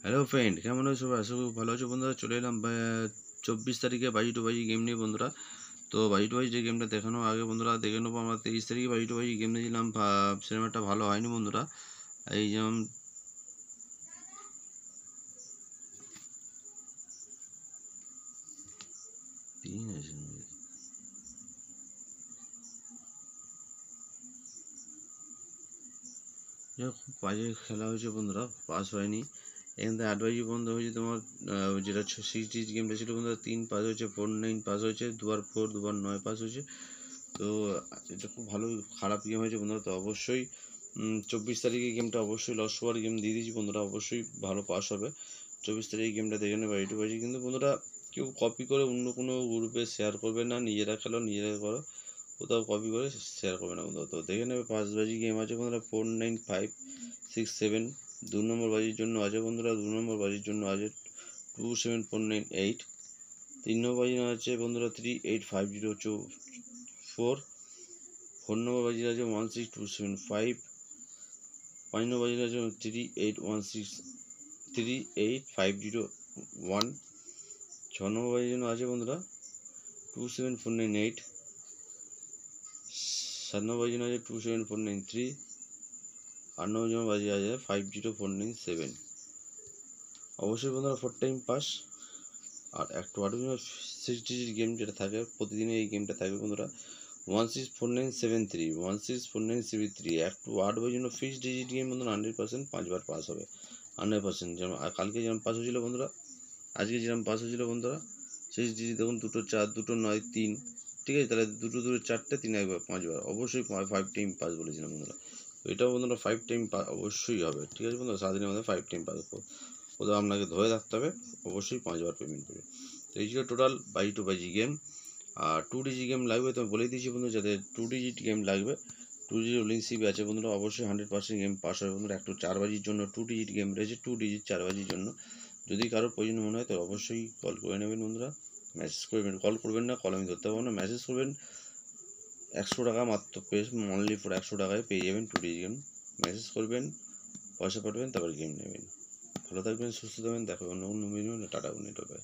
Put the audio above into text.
Hello friend, কেমন আছো? আশা করি ভালো আছো বন্ধুরা। চলে এলাম 24 তারিখে বাজি টু বাজি গেম নিয়ে বন্ধুরা। তো বাজি টু বাজি যে গেমটা দেখানো আগে বন্ধুরা দেখে নেবো। আমরা 23 তারিখে বাজি টু বাজি গেম নিয়েছিলাম, সিনেমাটা ভালো হয়নি বন্ধুরা। এই যেমন খুব বাজে খেলা হয়েছে বন্ধুরা, পাস হয়নি। এখান থেকে 8 বাজি বন্ধ হয়েছে তোমার। যেটা 6 গেমটা ছিল বন্ধুরা, 3 পাস হয়েছে, 4-9 পাস হয়েছে, 2-4 2-9 পাস হয়েছে। তো এটা খুব ভালো খারাপ গেম হয়েছে বন্ধুরা। তো অবশ্যই 24 তারিখে গেমটা অবশ্যই লস হওয়ার গেম দিয়ে দিয়েছি বন্ধুরা, অবশ্যই ভালো পাস হবে। 24 তারিখে গেমটা দেখে নেবে বাড়ি টু বাড়ি। কিন্তু বন্ধুরা কেউ কপি করে অন্য কোনো গ্রুপে শেয়ার করবে না, নিজেরা খেলো, নিজেরা করো, কোথাও কপি করে শেয়ার করবে না বন্ধুরা। তো দেখে নেবে 5 বাজি গেম আছে বন্ধুরা, 4-9-5-6-7। 2 নম্বর বাজির জন্য আছে বন্ধুরা, 2 নম্বর বাজির জন্য আছে 2-7-4-9-8। 3 নম্বর বাজি আছে বন্ধুরা 3-8-5-0-4। 4 নম্বর বাজির আছে 1-6-2-7-5। 5 নম্বর বাজির আছে 3-8-1-6-3-8-5-0-1। 6 নম্বর বাজির জন্য আছে বন্ধুরা 2-7-4-9-8। 7 নম্বর বাজির জন্য আছে 2-7-4-9-3। 8 নম্বর বাজি আছে 5-0-4-9-7। অবশ্যই বন্ধুরা 4 টাইম পাস। আর একটু 6 ডিজিট গেম যেটা থাকে প্রতিদিনে, এই গেমটা থাকবে বন্ধুরা 1-6-4-9-7-3, 1-6-4-9-7-3। একটু 8 বাজির জন্য 6 ডিজিট গেম বন্ধুরা, 100% 5বার পাস হবে, 100%। যেমন কালকে যেমন পাস হয়েছিল বন্ধুরা, আজকে যেরকম পাস হয়েছিল বন্ধুরা। 6 ডিজিট দেখুন, 2 4, 2 9, 3। ঠিক আছে, তাহলে 2 2 4টে, 3 একবার 5বার, অবশ্যই 5 টাইম পাস বলেছিলাম বন্ধুরা। তো এটাও বন্ধুরা 5 টাইম অবশ্যই হবে। ঠিক আছে বন্ধুরা, সারাদিনের মধ্যে 5 টাইম পাস কোথাও আপনাকে ধরে থাকতে হবে, অবশ্যই 5বার পেমেন্ট করবে। তো এই ছিল টোটাল বাজি টু বাজি গেম। আর 2 ডিজিট গেম লাগবে তো বলেই দিয়েছি বন্ধুরা, যাদের 2 ডিজিট গেম লাগবে, 2 ডিজিট রোলিং সিবি আছে বন্ধুরা, অবশ্যই 100% গেম পাস হবে বন্ধুরা। একটু 4 বাজির জন্য 2 ডিজিট গেম রয়েছে, 2 ডিজিট 4 বাজির জন্য। যদি কারোর প্রয়োজন মনে হয় তো অবশ্যই কল করে নেবেন বন্ধুরা, মেসেজ করবেন। কল করবেন না, কল আমি ধরতে পারবো না, মেসেজ করবেন। 100 টাকা মাত্র অনলি ফর 100 টাকায় পেয়ে যাবেন 2 ডিজিট গেম। মেসেজ করবেন, পয়সা পাঠাবেন, তারপর গেম নেবেন। ভালো থাকবেন, সুস্থ থাকবেন, দেখা অন্য ভিডিও। টাটা, নেটওয়ার্কে।